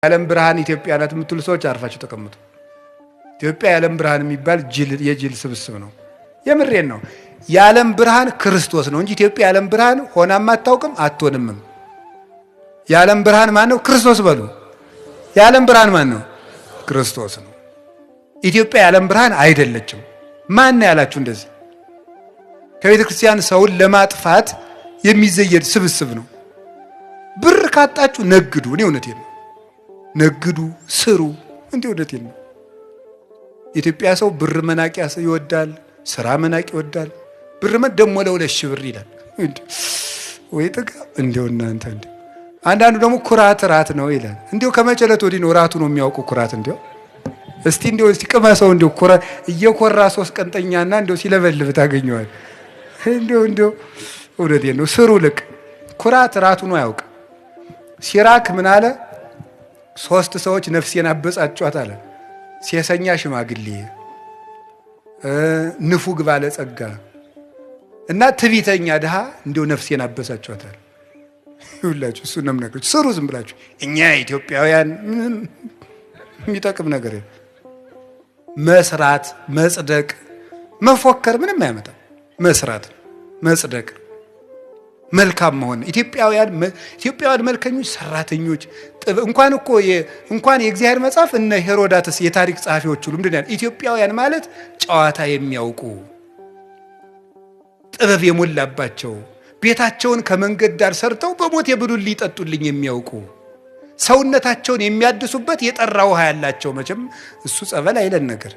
የዓለም ብርሃን ኢትዮጵያ ናት የምትሉ ሰዎች አርፋችሁ ተቀምጡ። ኢትዮጵያ የዓለም ብርሃን የሚባል የጅል ስብስብ ነው። የምሬን ነው። የዓለም ብርሃን ክርስቶስ ነው እንጂ ኢትዮጵያ የዓለም ብርሃን ሆናም አታውቅም አትሆንምም። የዓለም ብርሃን ማን ነው? ክርስቶስ በሉ። የዓለም ብርሃን ማን ነው? ክርስቶስ ነው። ኢትዮጵያ የዓለም ብርሃን አይደለችም። ማን ያላችሁ እንደዚህ? ከቤተ ክርስቲያን ሰውን ለማጥፋት የሚዘየድ ስብስብ ነው። ብር ካጣችሁ ነግዱ። እኔ እውነቴን ነው። ነግዱ፣ ስሩ። እንዴ እውነቴን ነው። ኢትዮጵያ ሰው ብር መናቂያ ይወዳል፣ ስራ መናቂ ይወዳል። ብር ደሞ ለ2,000 ብር ይላል። ወይ ጥጋ እንደው እናንተ እንዴ! አንዳንዱ ደግሞ ኩራት ራት ነው ይላል። እንደው ከመጨለት ወዲህ ነው ራቱ ነው የሚያውቁ ኩራት። እንደው እስቲ ቅመሰው። እንደው እየኮራ 3 ቀንጠኛና እንደው ሲለበልብ ታገኘዋል። እንደው እውነቴን ነው። ስሩ ልቅ ኩራት ራቱ ነው ያውቅ። ሲራክ ምን አለ? 3 ሰዎች ነፍሴን አበጻጯት አለ። ሴሰኛ ሽማግሌ፣ ንፉግ ባለጸጋ እና ትዕቢተኛ ድሃ እንደው ነፍሴን አበሳጯታል። ይሁላችሁ እሱ ነው ነገር። ስሩ ዝም ብላችሁ። እኛ ኢትዮጵያውያን ምንም የሚጠቅም ነገር መስራት፣ መጽደቅ፣ መፎከር ምንም አያመጣም። መስራት፣ መጽደቅ፣ መልካም መሆን። ኢትዮጵያውያን መልከኞች፣ ሰራተኞች እንኳን የእግዚአብሔር መጽሐፍ እነ ሄሮዳትስ የታሪክ ጸሐፊዎች ሁሉ ምንድን ያለ ኢትዮጵያውያን ማለት ጨዋታ የሚያውቁ ጥበብ የሞላባቸው ቤታቸውን ከመንገድ ዳር ሰርተው በሞት የብሉን ሊጠጡልኝ የሚያውቁ ሰውነታቸውን የሚያድሱበት የጠራ ውሃ ያላቸው መቼም እሱ ጸበል አይለን ነገር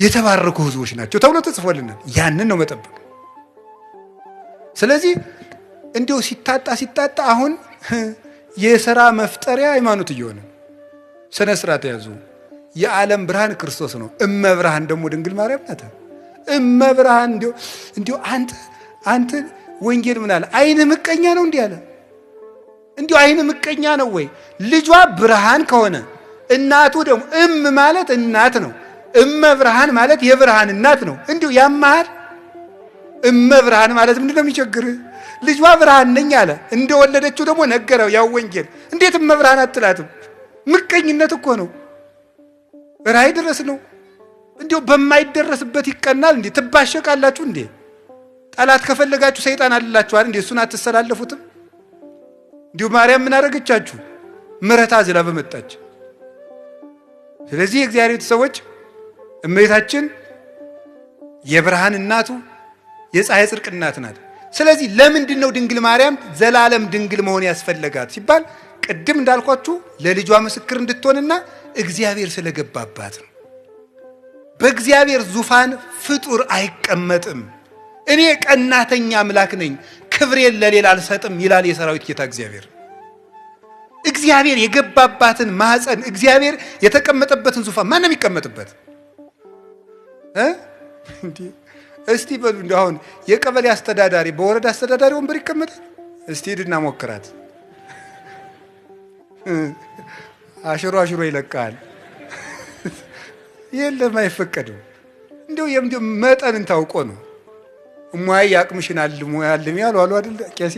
የተባረኩ ሕዝቦች ናቸው ተብሎ ተጽፎልናል። ያንን ነው መጠበቅ። ስለዚህ እንዲሁ ሲታጣ አሁን የሥራ መፍጠሪያ ሃይማኖት እየሆነ ስነ ስርዓት ያዙ። የዓለም ብርሃን ክርስቶስ ነው። እመብርሃን ደግሞ ድንግል ማርያም ናት። እመብርሃን እንዲሁ አንተ ወንጌል ምን አለ? አይነ ምቀኛ ነው እንዲህ አለ። እንዲሁ አይነ ምቀኛ ነው ወይ? ልጇ ብርሃን ከሆነ እናቱ ደግሞ ማለት እናት ነው። እመብርሃን ማለት የብርሃን እናት ነው። እንዲሁ ያማሃል። እመብርሃን ማለት ምንድን ነው የሚቸግርህ? ልጇ ብርሃን ነኝ አለ። እንደወለደችው ደግሞ ነገረው ያው ወንጌል። እንዴት እመብርሃን አትላትም? ምቀኝነት እኮ ነው። ራይ ድረስ ነው። እንዲሁ በማይደረስበት ይቀናል እንዴ? ትባሸቃላችሁ እንዴ? ጠላት ከፈለጋችሁ ሰይጣን አልላችኋል እንዴ? እሱን አትሰላለፉትም? እንዲሁ ማርያም ምን አደረገቻችሁ? ምሕረት አዝላ በመጣች። ስለዚህ የእግዚአብሔር ቤተሰቦች እመቤታችን የብርሃን እናቱ የፀሐይ ጽድቅ እናት ናት። ስለዚህ ለምንድን ነው ድንግል ማርያም ዘላለም ድንግል መሆን ያስፈለጋት ሲባል ቅድም እንዳልኳችሁ ለልጇ ምስክር እንድትሆንና እግዚአብሔር ስለገባባት ነው። በእግዚአብሔር ዙፋን ፍጡር አይቀመጥም። እኔ ቀናተኛ አምላክ ነኝ፣ ክብሬን ለሌላ አልሰጥም ይላል የሰራዊት ጌታ እግዚአብሔር። እግዚአብሔር የገባባትን ማህፀን፣ እግዚአብሔር የተቀመጠበትን ዙፋን ማንም ይቀመጥበት እስቲ በሉ። እንዲ አሁን የቀበሌ አስተዳዳሪ በወረዳ አስተዳዳሪ ወንበር ይቀመጣል? እስቲ ሂድና ሞክራት። አሽሮ ይለቃል። የለም አይፈቀድም። እንዲሁ መጠንን ታውቆ ነው። እሟይ ያቅምሽን አልሙ ያልም ያሉ አሉ አይደል ቄሴ።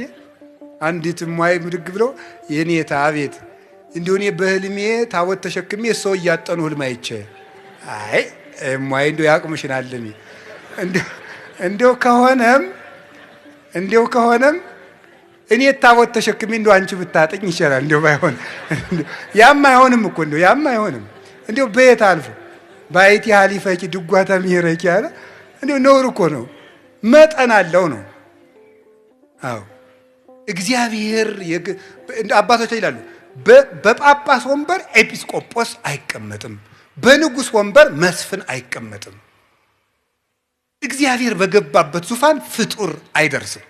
አንዲት እሟይ ምድግ ብለው የኔታ አቤት እንዲሁ እኔ በህልሜ ታቦት ተሸክሜ ሰው እያጠኑ ህልም አይቼ አይ እሟይ እንዲሁ ያቅምሽን አልሚ እንዲሁ ከሆነም እኔ ታቦት ተሸክሜ እንዲሁ አንቺ ብታጠኝ ይችላል። እንዲሁ ባይሆን ያም አይሆንም እኮ እንዲሁ ያም አይሆንም። እንዲሁ በየት አልፎ ባይቲ ሀሊፈኪ ድጓታ ሚሄረኪ ያለ እንዲሁ ነውር እኮ ነው። መጠን አለው ነው። አዎ እግዚአብሔር አባቶች ይላሉ በጳጳስ ወንበር ኤጲስቆጶስ አይቀመጥም፣ በንጉሥ ወንበር መስፍን አይቀመጥም። እግዚአብሔር በገባበት ዙፋን ፍጡር አይደርስም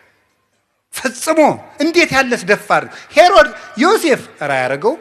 ፈጽሞ። እንዴት ያለስ ደፋር ሄሮድ ዮሴፍ ራ ያደረገው